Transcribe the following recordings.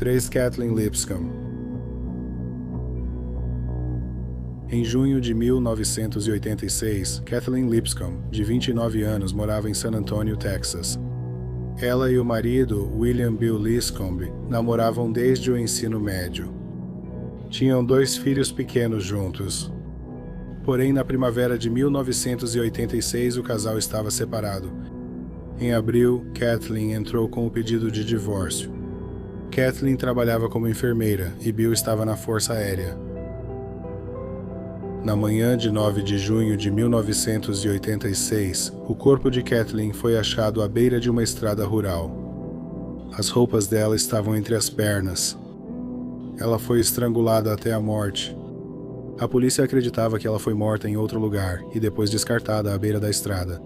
3 Kathleen Lipscomb. Em junho de 1986, Kathleen Lipscomb, de 29 anos, morava em San Antonio, Texas. Ela e o marido, William Bill Lipscomb, namoravam desde o ensino médio. Tinham 2 filhos pequenos juntos. Porém, na primavera de 1986, o casal estava separado. Em abril, Kathleen entrou com o pedido de divórcio. Kathleen trabalhava como enfermeira e Bill estava na Força Aérea. Na manhã de 9 de junho de 1986, o corpo de Kathleen foi achado à beira de uma estrada rural. As roupas dela estavam entre as pernas. Ela foi estrangulada até a morte. A polícia acreditava que ela foi morta em outro lugar e depois descartada à beira da estrada.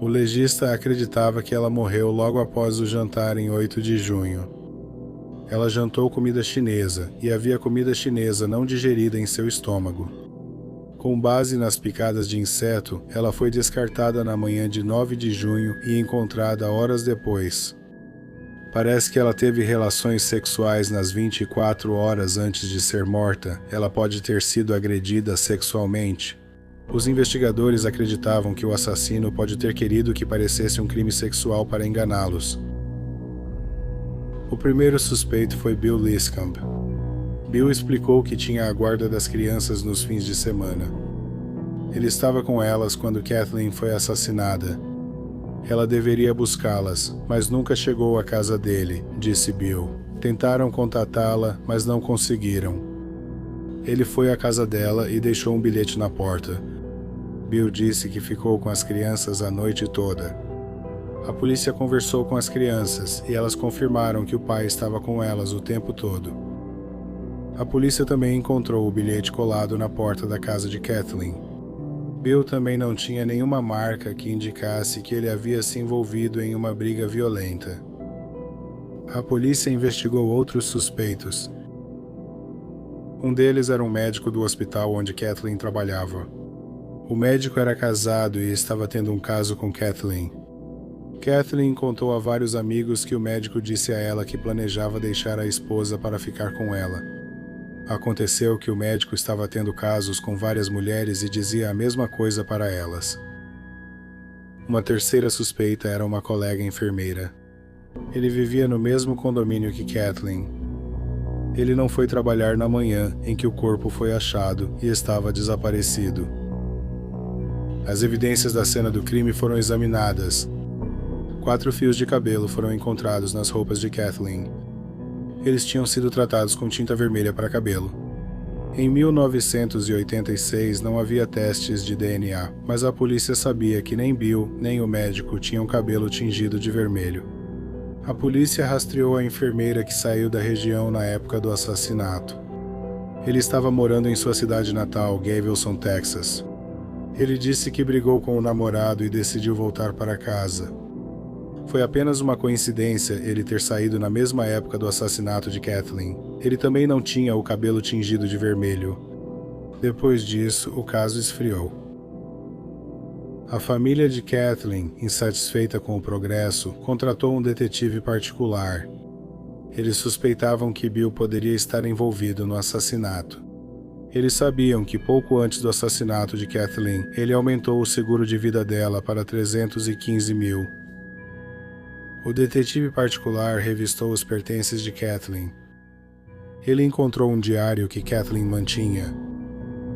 O legista acreditava que ela morreu logo após o jantar em 8 de junho. Ela jantou comida chinesa e havia comida chinesa não digerida em seu estômago. Com base nas picadas de inseto, ela foi descartada na manhã de 9 de junho e encontrada horas depois. Parece que ela teve relações sexuais nas 24 horas antes de ser morta. Ela pode ter sido agredida sexualmente. Os investigadores acreditavam que o assassino pode ter querido que parecesse um crime sexual para enganá-los. O primeiro suspeito foi Bill Lipscomb. Bill explicou que tinha a guarda das crianças nos fins de semana. Ele estava com elas quando Kathleen foi assassinada. Ela deveria buscá-las, mas nunca chegou à casa dele, disse Bill. Tentaram contatá-la, mas não conseguiram. Ele foi à casa dela e deixou um bilhete na porta. Bill disse que ficou com as crianças a noite toda. A polícia conversou com as crianças e elas confirmaram que o pai estava com elas o tempo todo. A polícia também encontrou o bilhete colado na porta da casa de Kathleen. Bill também não tinha nenhuma marca que indicasse que ele havia se envolvido em uma briga violenta. A polícia investigou outros suspeitos. Um deles era um médico do hospital onde Kathleen trabalhava. O médico era casado e estava tendo um caso com Kathleen. Kathleen contou a vários amigos que o médico disse a ela que planejava deixar a esposa para ficar com ela. Aconteceu que o médico estava tendo casos com várias mulheres e dizia a mesma coisa para elas. Uma terceira suspeita era uma colega enfermeira. Ele vivia no mesmo condomínio que Kathleen. Ele não foi trabalhar na manhã em que o corpo foi achado e estava desaparecido. As evidências da cena do crime foram examinadas. 4 fios de cabelo foram encontrados nas roupas de Kathleen. Eles tinham sido tratados com tinta vermelha para cabelo. Em 1986 não havia testes de DNA, mas a polícia sabia que nem Bill nem o médico tinham cabelo tingido de vermelho. A polícia rastreou a enfermeira que saiu da região na época do assassinato. Ele estava morando em sua cidade natal, Galveston, Texas. Ele disse que brigou com o namorado e decidiu voltar para casa. Foi apenas uma coincidência ele ter saído na mesma época do assassinato de Kathleen. Ele também não tinha o cabelo tingido de vermelho. Depois disso, o caso esfriou. A família de Kathleen, insatisfeita com o progresso, contratou um detetive particular. Eles suspeitavam que Bill poderia estar envolvido no assassinato. Eles sabiam que pouco antes do assassinato de Kathleen, ele aumentou o seguro de vida dela para $315 mil. O detetive particular revistou os pertences de Kathleen. Ele encontrou um diário que Kathleen mantinha.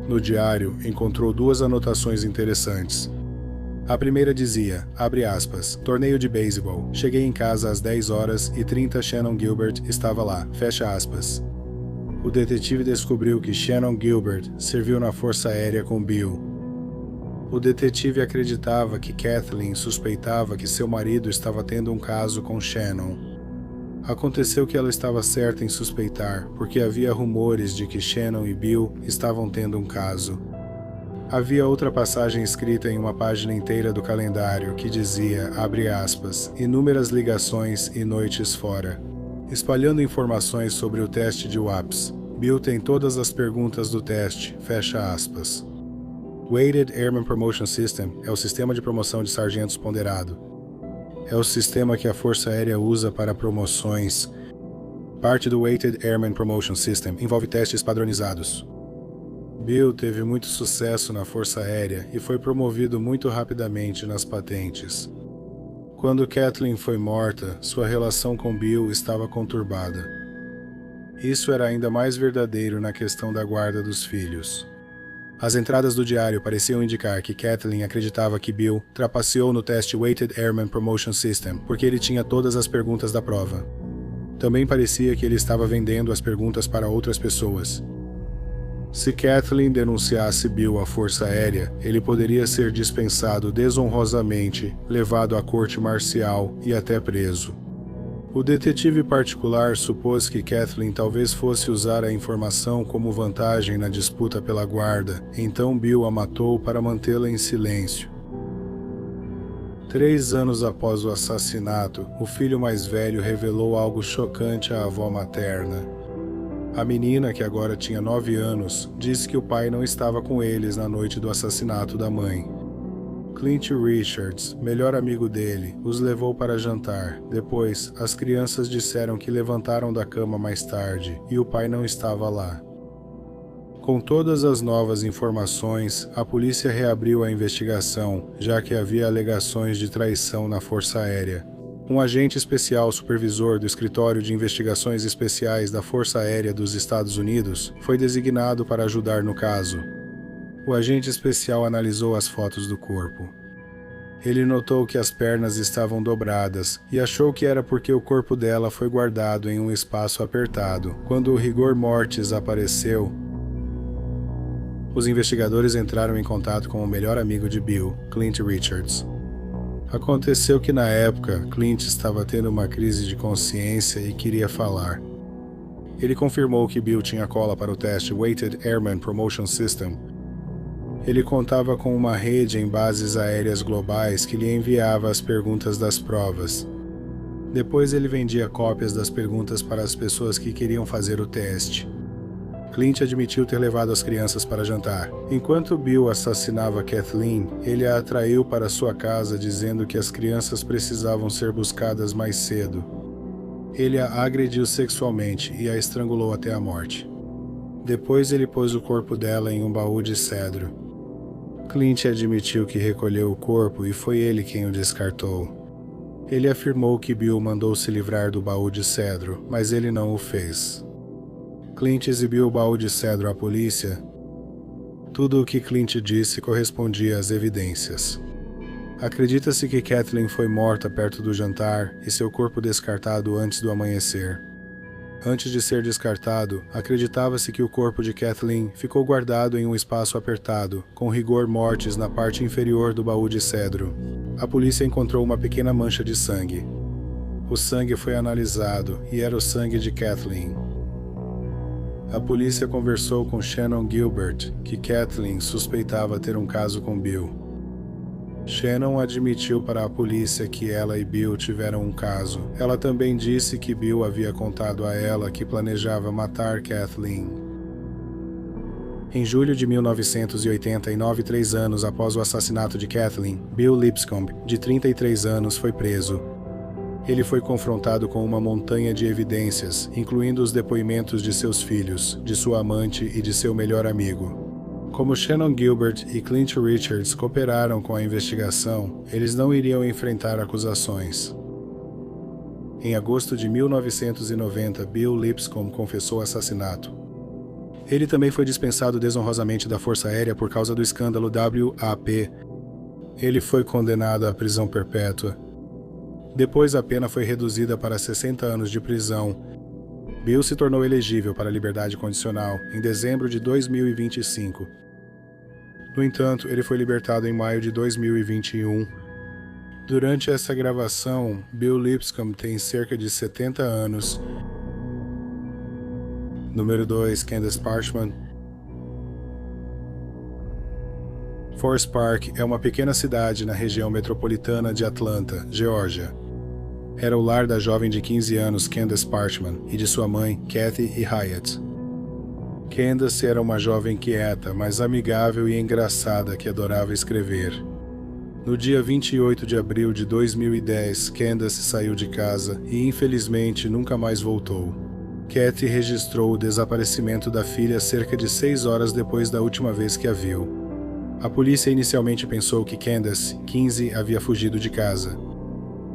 No diário, encontrou 2 anotações interessantes. A primeira dizia, abre aspas, torneio de beisebol. Cheguei em casa às 10h30, Shannon Gilbert estava lá, fecha aspas. O detetive descobriu que Shannon Gilbert serviu na Força Aérea com Bill. O detetive acreditava que Kathleen suspeitava que seu marido estava tendo um caso com Shannon. Aconteceu que ela estava certa em suspeitar, porque havia rumores de que Shannon e Bill estavam tendo um caso. Havia outra passagem escrita em uma página inteira do calendário que dizia, abre aspas, inúmeras ligações e noites fora. Espalhando informações sobre o teste de WAPS. Bill tem todas as perguntas do teste, fecha aspas. Weighted Airman Promotion System é o sistema de promoção de sargentos ponderado. É o sistema que a Força Aérea usa para promoções. Parte do Weighted Airman Promotion System envolve testes padronizados. Bill teve muito sucesso na Força Aérea e foi promovido muito rapidamente nas patentes. Quando Kathleen foi morta, sua relação com Bill estava conturbada. Isso era ainda mais verdadeiro na questão da guarda dos filhos. As entradas do diário pareciam indicar que Kathleen acreditava que Bill trapaceou no teste Weighted Airman Promotion System porque ele tinha todas as perguntas da prova. Também parecia que ele estava vendendo as perguntas para outras pessoas. Se Kathleen denunciasse Bill à Força Aérea, ele poderia ser dispensado desonrosamente, levado à corte marcial e até preso. O detetive particular supôs que Kathleen talvez fosse usar a informação como vantagem na disputa pela guarda, então Bill a matou para mantê-la em silêncio. 3 anos após o assassinato, o filho mais velho revelou algo chocante à avó materna. A menina, que agora tinha 9 anos, disse que o pai não estava com eles na noite do assassinato da mãe. Clint Richards, melhor amigo dele, os levou para jantar. Depois, as crianças disseram que levantaram da cama mais tarde e o pai não estava lá. Com todas as novas informações, a polícia reabriu a investigação, já que havia alegações de traição na Força Aérea. Um agente especial supervisor do Escritório de Investigações Especiais da Força Aérea dos Estados Unidos foi designado para ajudar no caso. O agente especial analisou as fotos do corpo. Ele notou que as pernas estavam dobradas e achou que era porque o corpo dela foi guardado em um espaço apertado. Quando o rigor mortis apareceu, os investigadores entraram em contato com o melhor amigo de Bill, Clint Richards. Aconteceu que na época, Clint estava tendo uma crise de consciência e queria falar. Ele confirmou que Bill tinha cola para o teste Weighted Airman Promotion System. Ele contava com uma rede em bases aéreas globais que lhe enviava as perguntas das provas. Depois ele vendia cópias das perguntas para as pessoas que queriam fazer o teste. Clint admitiu ter levado as crianças para jantar. Enquanto Bill assassinava Kathleen, ele a atraiu para sua casa dizendo que as crianças precisavam ser buscadas mais cedo. Ele a agrediu sexualmente e a estrangulou até a morte. Depois ele pôs o corpo dela em um baú de cedro. Clint admitiu que recolheu o corpo e foi ele quem o descartou. Ele afirmou que Bill mandou se livrar do baú de cedro, mas ele não o fez. Clint exibiu o baú de cedro à polícia. Tudo o que Clint disse correspondia às evidências. Acredita-se que Kathleen foi morta perto do jantar e seu corpo descartado antes do amanhecer. Antes de ser descartado, acreditava-se que o corpo de Kathleen ficou guardado em um espaço apertado, com rigor mortis na parte inferior do baú de cedro. A polícia encontrou uma pequena mancha de sangue. O sangue foi analisado e era o sangue de Kathleen. A polícia conversou com Shannon Gilbert, que Kathleen suspeitava ter um caso com Bill. Shannon admitiu para a polícia que ela e Bill tiveram um caso. Ela também disse que Bill havia contado a ela que planejava matar Kathleen. Em julho de 1989, 3 anos após o assassinato de Kathleen, Bill Lipscomb, de 33 anos, foi preso. Ele foi confrontado com uma montanha de evidências, incluindo os depoimentos de seus filhos, de sua amante e de seu melhor amigo. Como Shannon Gilbert e Clint Richards cooperaram com a investigação, eles não iriam enfrentar acusações. Em agosto de 1990, Bill Lipscomb confessou o assassinato. Ele também foi dispensado desonrosamente da Força Aérea por causa do escândalo WAP. Ele foi condenado à prisão perpétua. Depois a pena foi reduzida para 60 anos de prisão. Bill se tornou elegível para a liberdade condicional em dezembro de 2025. No entanto, ele foi libertado em maio de 2021. Durante essa gravação, Bill Lipscomb tem cerca de 70 anos. Número 2, Candace Parchman. Forest Park é uma pequena cidade na região metropolitana de Atlanta, Geórgia. Era o lar da jovem de 15 anos Candace Parchman e de sua mãe, Kathy e Hyatt. Candace era uma jovem quieta, mas amigável e engraçada que adorava escrever. No dia 28 de abril de 2010, Candace saiu de casa e infelizmente nunca mais voltou. Kathy registrou o desaparecimento da filha cerca de 6 horas depois da última vez que a viu. A polícia inicialmente pensou que Candace, 15, havia fugido de casa.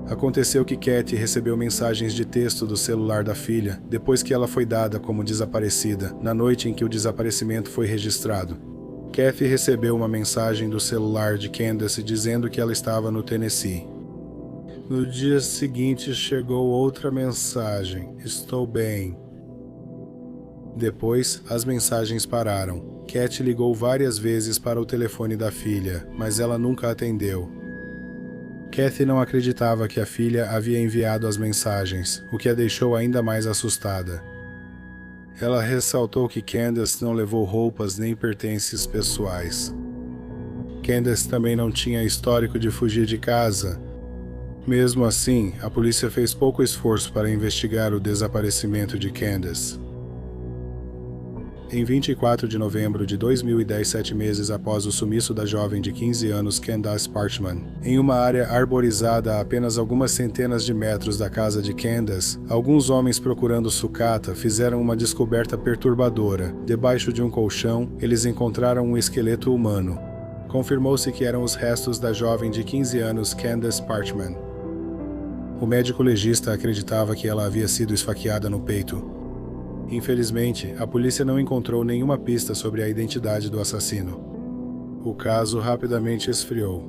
Aconteceu que Kathy recebeu mensagens de texto do celular da filha depois que ela foi dada como desaparecida, na noite em que o desaparecimento foi registrado. Kathy recebeu uma mensagem do celular de Candace dizendo que ela estava no Tennessee. No dia seguinte chegou outra mensagem: "Estou bem." Depois, as mensagens pararam. Kathy ligou várias vezes para o telefone da filha, mas ela nunca atendeu. Kathy não acreditava que a filha havia enviado as mensagens, o que a deixou ainda mais assustada. Ela ressaltou que Candace não levou roupas nem pertences pessoais. Candace também não tinha histórico de fugir de casa. Mesmo assim, a polícia fez pouco esforço para investigar o desaparecimento de Candace. Em 24 de novembro de 2010, 7 meses após o sumiço da jovem de 15 anos Candace Parchman, em uma área arborizada a apenas algumas centenas de metros da casa de Candace, alguns homens procurando sucata fizeram uma descoberta perturbadora. Debaixo de um colchão, eles encontraram um esqueleto humano. Confirmou-se que eram os restos da jovem de 15 anos Candace Parchman. O médico legista acreditava que ela havia sido esfaqueada no peito. Infelizmente, a polícia não encontrou nenhuma pista sobre a identidade do assassino. O caso rapidamente esfriou.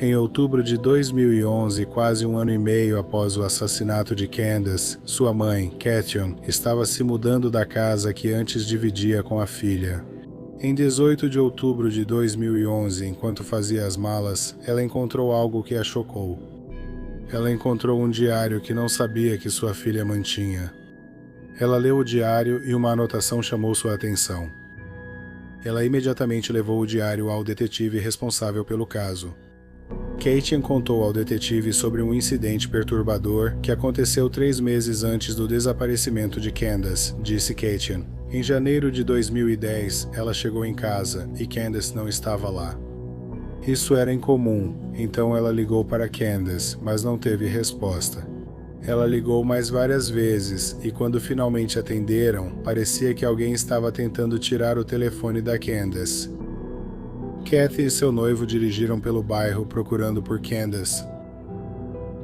Em outubro de 2011, quase um ano e meio após o assassinato de Candace, sua mãe, Catherine, estava se mudando da casa que antes dividia com a filha. Em 18 de outubro de 2011, enquanto fazia as malas, ela encontrou algo que a chocou. Ela encontrou um diário que não sabia que sua filha mantinha. Ela leu o diário e uma anotação chamou sua atenção. Ela imediatamente levou o diário ao detetive responsável pelo caso. Caitlin contou ao detetive sobre um incidente perturbador que aconteceu 3 meses antes do desaparecimento de Candace, disse Caitlin. Em janeiro de 2010, ela chegou em casa e Candace não estava lá. Isso era incomum, então ela ligou para Candace, mas não teve resposta. Ela ligou mais várias vezes e quando finalmente atenderam, parecia que alguém estava tentando tirar o telefone da Candace. Kathy e seu noivo dirigiram pelo bairro procurando por Candace.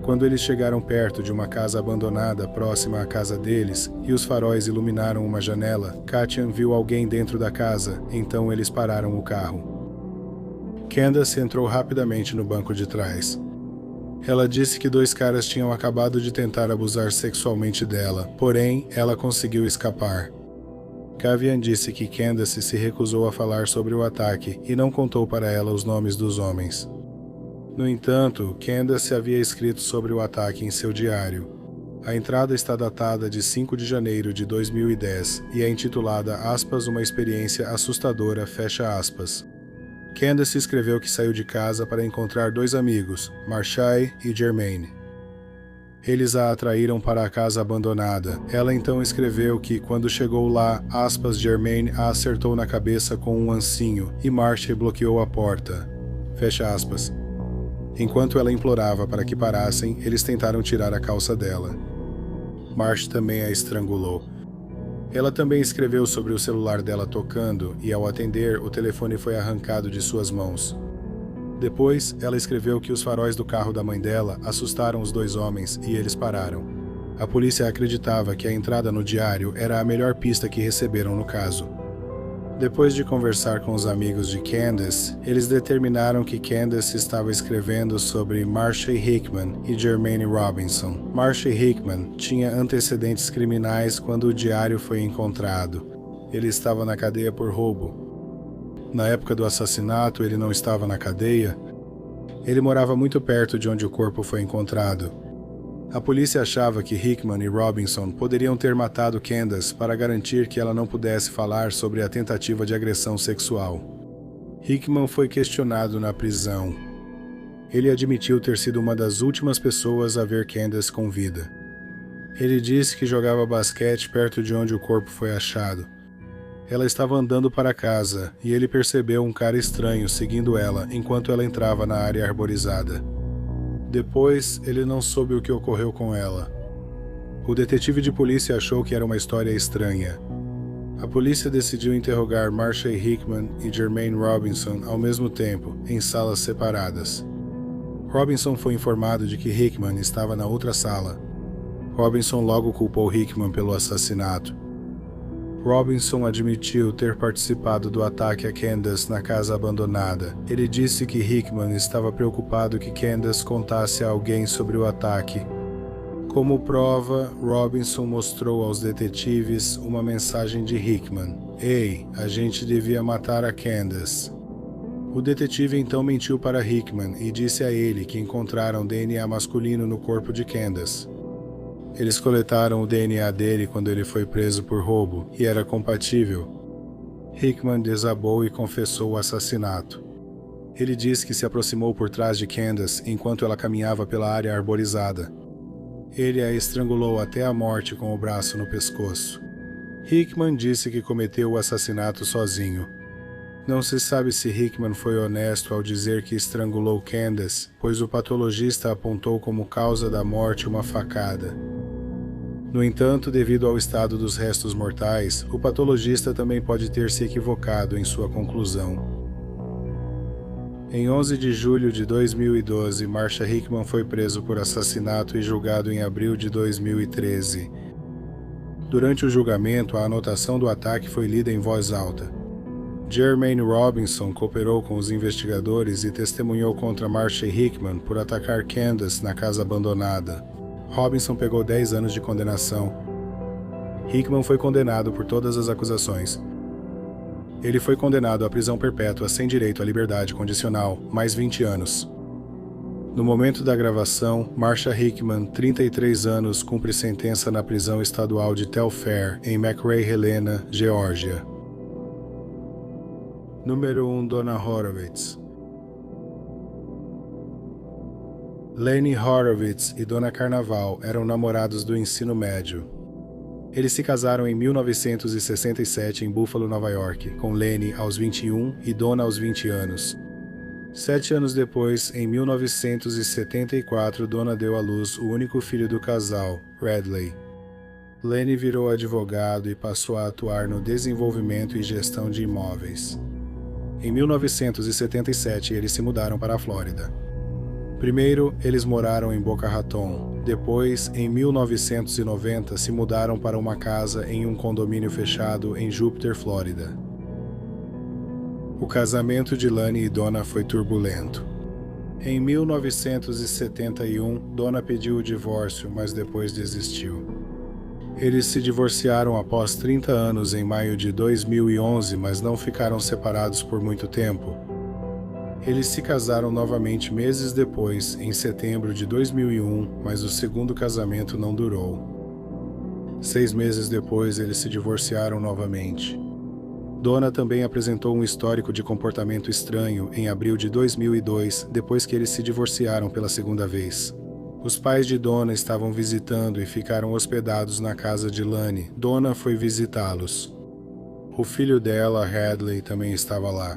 Quando eles chegaram perto de uma casa abandonada próxima à casa deles e os faróis iluminaram uma janela, Katya viu alguém dentro da casa, então eles pararam o carro. Candace entrou rapidamente no banco de trás. Ela disse que 2 caras tinham acabado de tentar abusar sexualmente dela, porém, ela conseguiu escapar. Kavian disse que Candace se recusou a falar sobre o ataque e não contou para ela os nomes dos homens. No entanto, Candace havia escrito sobre o ataque em seu diário. A entrada está datada de 5 de janeiro de 2010 e é intitulada aspas, uma experiência assustadora, fecha aspas. Candace escreveu que saiu de casa para encontrar 2 amigos, Marshai e Jermaine. Eles a atraíram para a casa abandonada. Ela então escreveu que, quando chegou lá, aspas, Jermaine a acertou na cabeça com um ancinho e Marshai bloqueou a porta. Fecha aspas. Enquanto ela implorava para que parassem, eles tentaram tirar a calça dela. Marsh também a estrangulou. Ela também escreveu sobre o celular dela tocando e, ao atender, o telefone foi arrancado de suas mãos. Depois, ela escreveu que os faróis do carro da mãe dela assustaram os 2 homens e eles pararam. A polícia acreditava que a entrada no diário era a melhor pista que receberam no caso. Depois de conversar com os amigos de Candace, eles determinaram que Candace estava escrevendo sobre Marshai Hickman e Jermaine Robinson. Marshai Hickman tinha antecedentes criminais quando o diário foi encontrado. Ele estava na cadeia por roubo. Na época do assassinato, ele não estava na cadeia. Ele morava muito perto de onde o corpo foi encontrado. A polícia achava que Hickman e Robinson poderiam ter matado Candace para garantir que ela não pudesse falar sobre a tentativa de agressão sexual. Hickman foi questionado na prisão. Ele admitiu ter sido uma das últimas pessoas a ver Candace com vida. Ele disse que jogava basquete perto de onde o corpo foi achado. Ela estava andando para casa e ele percebeu um cara estranho seguindo ela enquanto ela entrava na área arborizada. Depois, ele não soube o que ocorreu com ela. O detetive de polícia achou que era uma história estranha. A polícia decidiu interrogar Marcia Hickman e Jermaine Robinson ao mesmo tempo, em salas separadas. Robinson foi informado de que Hickman estava na outra sala. Robinson logo culpou Hickman pelo assassinato. Robinson admitiu ter participado do ataque a Candace na casa abandonada. Ele disse que Hickman estava preocupado que Candace contasse a alguém sobre o ataque. Como prova, Robinson mostrou aos detetives uma mensagem de Hickman. Ei, a gente devia matar a Candace. O detetive então mentiu para Hickman e disse a ele que encontraram DNA masculino no corpo de Candace. Eles coletaram o DNA dele quando ele foi preso por roubo e era compatível. Hickman desabou e confessou o assassinato. Ele disse que se aproximou por trás de Candace enquanto ela caminhava pela área arborizada. Ele a estrangulou até a morte com o braço no pescoço. Hickman disse que cometeu o assassinato sozinho. Não se sabe se Hickman foi honesto ao dizer que estrangulou Candace, pois o patologista apontou como causa da morte uma facada. No entanto, devido ao estado dos restos mortais, o patologista também pode ter se equivocado em sua conclusão. Em 11 de julho de 2012, Marcia Hickman foi preso por assassinato e julgado em abril de 2013. Durante o julgamento, a anotação do ataque foi lida em voz alta. Jermaine Robinson cooperou com os investigadores e testemunhou contra Marcia Hickman por atacar Candace na casa abandonada. Robinson pegou 10 anos de condenação. Hickman foi condenado por todas as acusações. Ele foi condenado à prisão perpétua sem direito à liberdade condicional, mais 20 anos. No momento da gravação, Marcia Hickman, 33 anos, cumpre sentença na prisão estadual de Telfair, em McRae Helena, Geórgia. Número 1. Donna Horowitz. Lenny Horowitz e Donna Carnaval eram namorados do ensino médio. Eles se casaram em 1967 em Buffalo, Nova York, com Lenny aos 21 e Donna aos 20 anos. 7 anos depois, em 1974, Donna deu à luz o único filho do casal, Radley. Lenny virou advogado e passou a atuar no desenvolvimento e gestão de imóveis. Em 1977, eles se mudaram para a Flórida. Primeiro, eles moraram em Boca Raton. Depois, em 1990, se mudaram para uma casa em um condomínio fechado em Júpiter, Flórida. O casamento de Lenny e Donna foi turbulento. Em 1971, Donna pediu o divórcio, mas depois desistiu. Eles se divorciaram após 30 anos em maio de 2011, mas não ficaram separados por muito tempo. Eles se casaram novamente meses depois, em setembro de 2001, mas o segundo casamento não durou. 6 meses depois, eles se divorciaram novamente. Donna também apresentou um histórico de comportamento estranho em abril de 2002, depois que eles se divorciaram pela segunda vez. Os pais de Donna estavam visitando e ficaram hospedados na casa de Lenny. Donna foi visitá-los. O filho dela, Radley, também estava lá.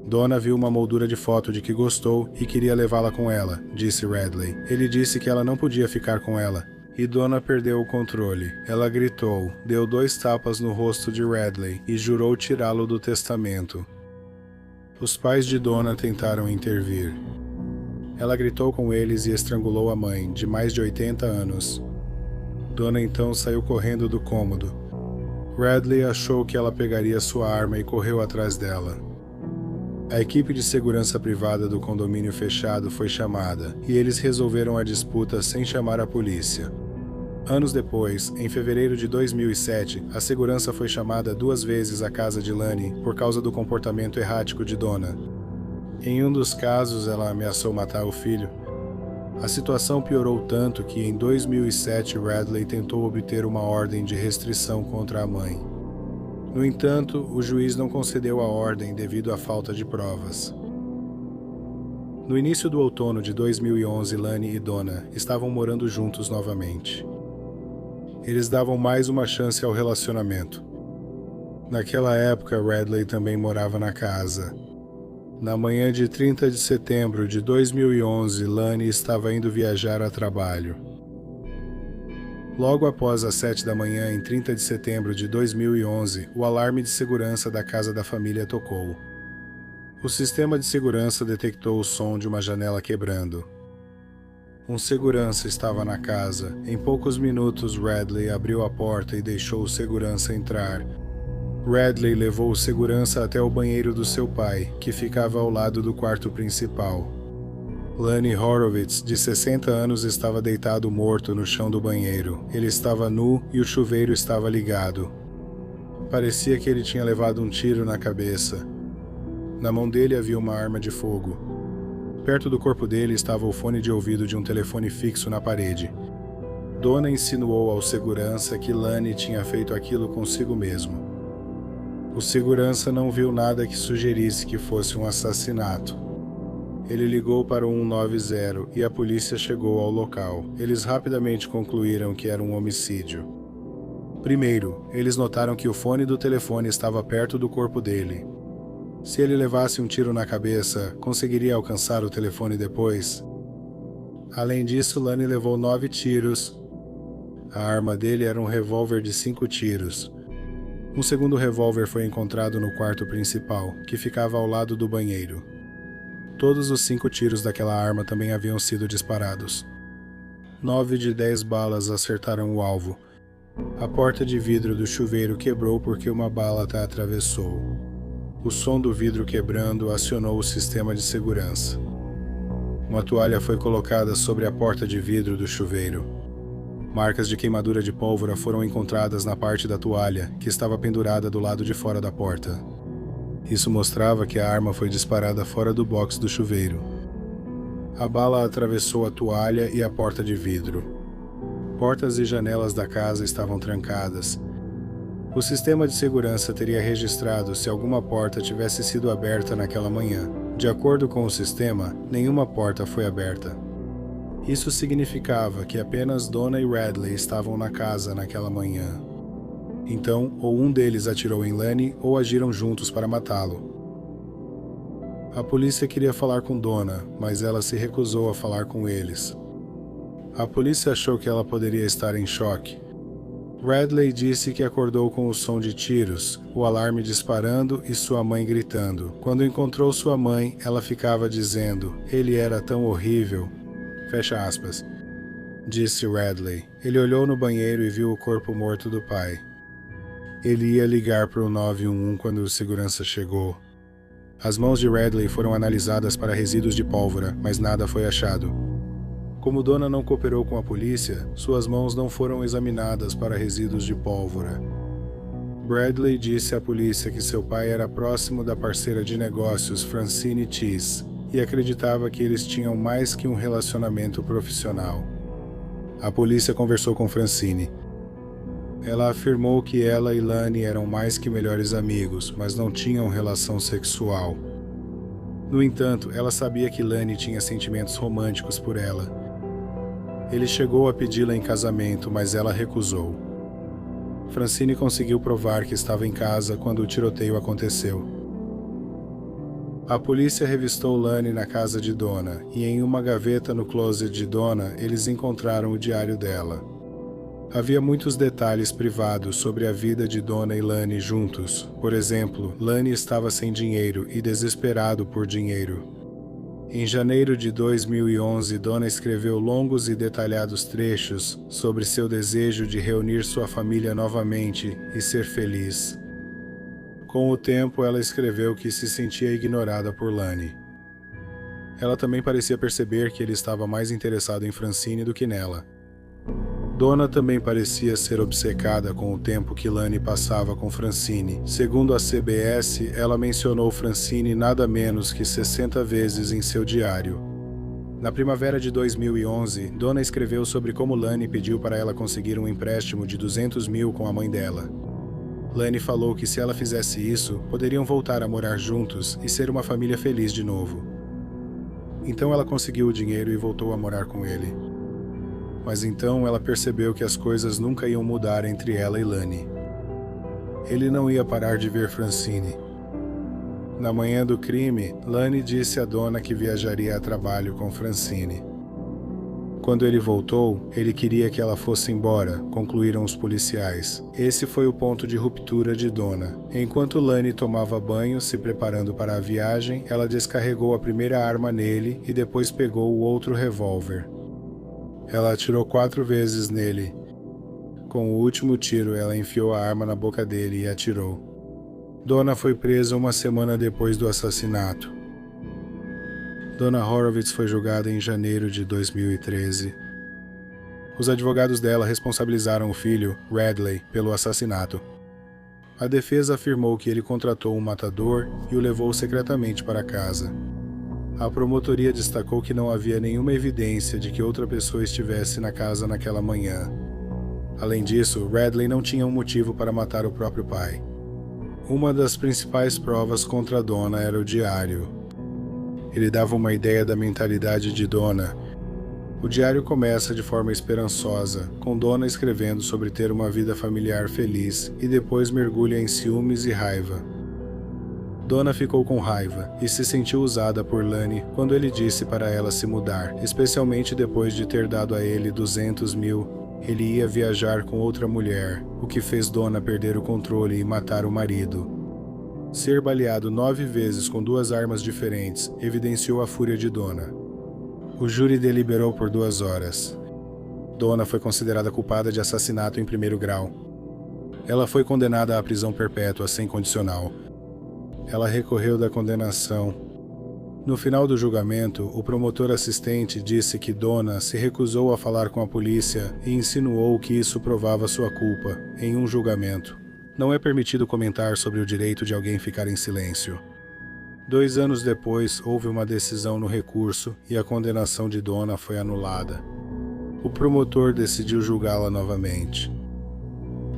Donna viu uma moldura de foto de que gostou e queria levá-la com ela, disse Radley. Ele disse que ela não podia ficar com ela. E Donna perdeu o controle. Ela gritou, deu 2 tapas no rosto de Radley e jurou tirá-lo do testamento. Os pais de Donna tentaram intervir. Ela gritou com eles e estrangulou a mãe, de mais de 80 anos. Donna então saiu correndo do cômodo. Radley achou que ela pegaria sua arma e correu atrás dela. A equipe de segurança privada do condomínio fechado foi chamada, e eles resolveram a disputa sem chamar a polícia. Anos depois, em fevereiro de 2007, a segurança foi chamada 2 vezes à casa de Lenny por causa do comportamento errático de Donna. Em um dos casos, ela ameaçou matar o filho. A situação piorou tanto que em 2007 Radley tentou obter uma ordem de restrição contra a mãe. No entanto, o juiz não concedeu a ordem devido à falta de provas. No início do outono de 2011, Lenny e Donna estavam morando juntos novamente. Eles davam mais uma chance ao relacionamento. Naquela época, Radley também morava na casa. Na manhã de 30 de setembro de 2011, Lenny estava indo viajar a trabalho. Logo após as 7 da manhã, em 30 de setembro de 2011, o alarme de segurança da casa da família tocou. O sistema de segurança detectou o som de uma janela quebrando. Um segurança estava na casa. Em poucos minutos, Radley abriu a porta e deixou o segurança entrar. Radley levou o segurança até o banheiro do seu pai, que ficava ao lado do quarto principal. Lonnie Horowitz, de 60 anos, estava deitado morto no chão do banheiro. Ele estava nu e o chuveiro estava ligado. Parecia que ele tinha levado um tiro na cabeça. Na mão dele havia uma arma de fogo. Perto do corpo dele estava o fone de ouvido de um telefone fixo na parede. Donna insinuou ao segurança que Lonnie tinha feito aquilo consigo mesmo. O segurança não viu nada que sugerisse que fosse um assassinato. Ele ligou para o 190 e a polícia chegou ao local. Eles rapidamente concluíram que era um homicídio. Primeiro, eles notaram que o fone do telefone estava perto do corpo dele. Se ele levasse um tiro na cabeça, conseguiria alcançar o telefone depois? Além disso, Lonnie levou 9 tiros. A arma dele era um revólver de 5 tiros. Um segundo revólver foi encontrado no quarto principal, que ficava ao lado do banheiro. Todos os 5 tiros daquela arma também haviam sido disparados. 9 de 10 balas acertaram o alvo. A porta de vidro do chuveiro quebrou porque uma bala a atravessou. O som do vidro quebrando acionou o sistema de segurança. Uma toalha foi colocada sobre a porta de vidro do chuveiro. Marcas de queimadura de pólvora foram encontradas na parte da toalha, que estava pendurada do lado de fora da porta. Isso mostrava que a arma foi disparada fora do box do chuveiro. A bala atravessou a toalha e a porta de vidro. Portas e janelas da casa estavam trancadas. O sistema de segurança teria registrado se alguma porta tivesse sido aberta naquela manhã. De acordo com o sistema, nenhuma porta foi aberta. Isso significava que apenas Donna e Radley estavam na casa naquela manhã. Então, ou um deles atirou em Lonnie ou agiram juntos para matá-lo. A polícia queria falar com Donna, mas ela se recusou a falar com eles. A polícia achou que ela poderia estar em choque. Radley disse que acordou com o som de tiros, o alarme disparando e sua mãe gritando. Quando encontrou sua mãe, ela ficava dizendo: "Ele era tão horrível." Fecha aspas, disse Radley. Ele olhou no banheiro e viu o corpo morto do pai. Ele ia ligar para o 911 quando o segurança chegou. As mãos de Radley foram analisadas para resíduos de pólvora, mas nada foi achado. Como Donna não cooperou com a polícia, suas mãos não foram examinadas para resíduos de pólvora. Bradley disse à polícia que seu pai era próximo da parceira de negócios Francine Cheese e acreditava que eles tinham mais que um relacionamento profissional. A polícia conversou com Francine. Ela afirmou que ela e Lonnie eram mais que melhores amigos, mas não tinham relação sexual. No entanto, ela sabia que Lonnie tinha sentimentos românticos por ela. Ele chegou a pedi-la em casamento, mas ela recusou. Francine conseguiu provar que estava em casa quando o tiroteio aconteceu. A polícia revistou Lonnie na casa de Donna, e em uma gaveta no closet de Donna, eles encontraram o diário dela. Havia muitos detalhes privados sobre a vida de Donna e Lonnie juntos. Por exemplo, Lonnie estava sem dinheiro e desesperado por dinheiro. Em janeiro de 2011, Donna escreveu longos e detalhados trechos sobre seu desejo de reunir sua família novamente e ser feliz. Com o tempo, ela escreveu que se sentia ignorada por Lonnie. Ela também parecia perceber que ele estava mais interessado em Francine do que nela. Donna também parecia ser obcecada com o tempo que Lonnie passava com Francine. Segundo a CBS, ela mencionou Francine nada menos que 60 vezes em seu diário. Na primavera de 2011, Donna escreveu sobre como Lonnie pediu para ela conseguir um empréstimo de 200 mil com a mãe dela. Lonnie falou que se ela fizesse isso, poderiam voltar a morar juntos e ser uma família feliz de novo. Então ela conseguiu o dinheiro e voltou a morar com ele. Mas então ela percebeu que as coisas nunca iam mudar entre ela e Lonnie. Ele não ia parar de ver Francine. Na manhã do crime, Lonnie disse a Donna que viajaria a trabalho com Francine. Quando ele voltou, ele queria que ela fosse embora, concluíram os policiais. Esse foi o ponto de ruptura de Donna. Enquanto Lanny tomava banho, se preparando para a viagem, ela descarregou a primeira arma nele e depois pegou o outro revólver. Ela atirou 4 vezes nele. Com o último tiro, ela enfiou a arma na boca dele e atirou. Donna foi presa 1 semana depois do assassinato. Donna Horowitz foi julgada em janeiro de 2013. Os advogados dela responsabilizaram o filho, Radley, pelo assassinato. A defesa afirmou que ele contratou um matador e o levou secretamente para casa. A promotoria destacou que não havia nenhuma evidência de que outra pessoa estivesse na casa naquela manhã. Além disso, Radley não tinha um motivo para matar o próprio pai. Uma das principais provas contra Donna era o diário. Ele dava uma ideia da mentalidade de Donna. O diário começa de forma esperançosa, com Donna escrevendo sobre ter uma vida familiar feliz e depois mergulha em ciúmes e raiva. Donna ficou com raiva e se sentiu usada por Lanny quando ele disse para ela se mudar, especialmente depois de ter dado a ele 200 mil. Ele ia viajar com outra mulher, o que fez Donna perder o controle e matar o marido. Ser baleado 9 vezes com 2 armas diferentes evidenciou a fúria de Donna. O júri deliberou por 2 horas. Donna foi considerada culpada de assassinato em 1º grau. Ela foi condenada à prisão perpétua sem condicional. Ela recorreu da condenação. No final do julgamento, o promotor assistente disse que Donna se recusou a falar com a polícia e insinuou que isso provava sua culpa, em um julgamento. Não é permitido comentar sobre o direito de alguém ficar em silêncio. 2 anos depois, houve uma decisão no recurso e a condenação de Donna foi anulada. O promotor decidiu julgá-la novamente.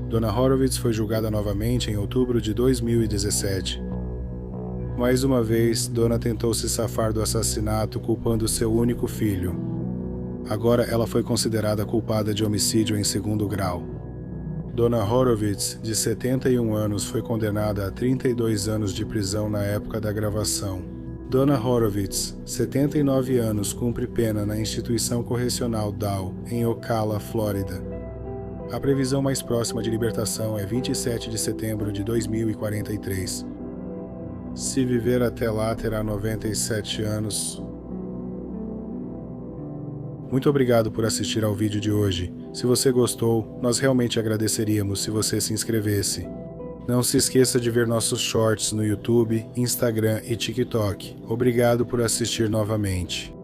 Donna Horowitz foi julgada novamente em outubro de 2017. Mais uma vez, Donna tentou se safar do assassinato culpando seu único filho. Agora ela foi considerada culpada de homicídio em 2º grau. Donna Horowitz, de 71 anos, foi condenada a 32 anos de prisão na época da gravação. Donna Horowitz, 79 anos, cumpre pena na instituição correcional Dow, em Ocala, Flórida. A previsão mais próxima de libertação é 27 de setembro de 2043. Se viver até lá, terá 97 anos. Muito obrigado por assistir ao vídeo de hoje. Se você gostou, nós realmente agradeceríamos se você se inscrevesse. Não se esqueça de ver nossos shorts no YouTube, Instagram e TikTok. Obrigado por assistir novamente.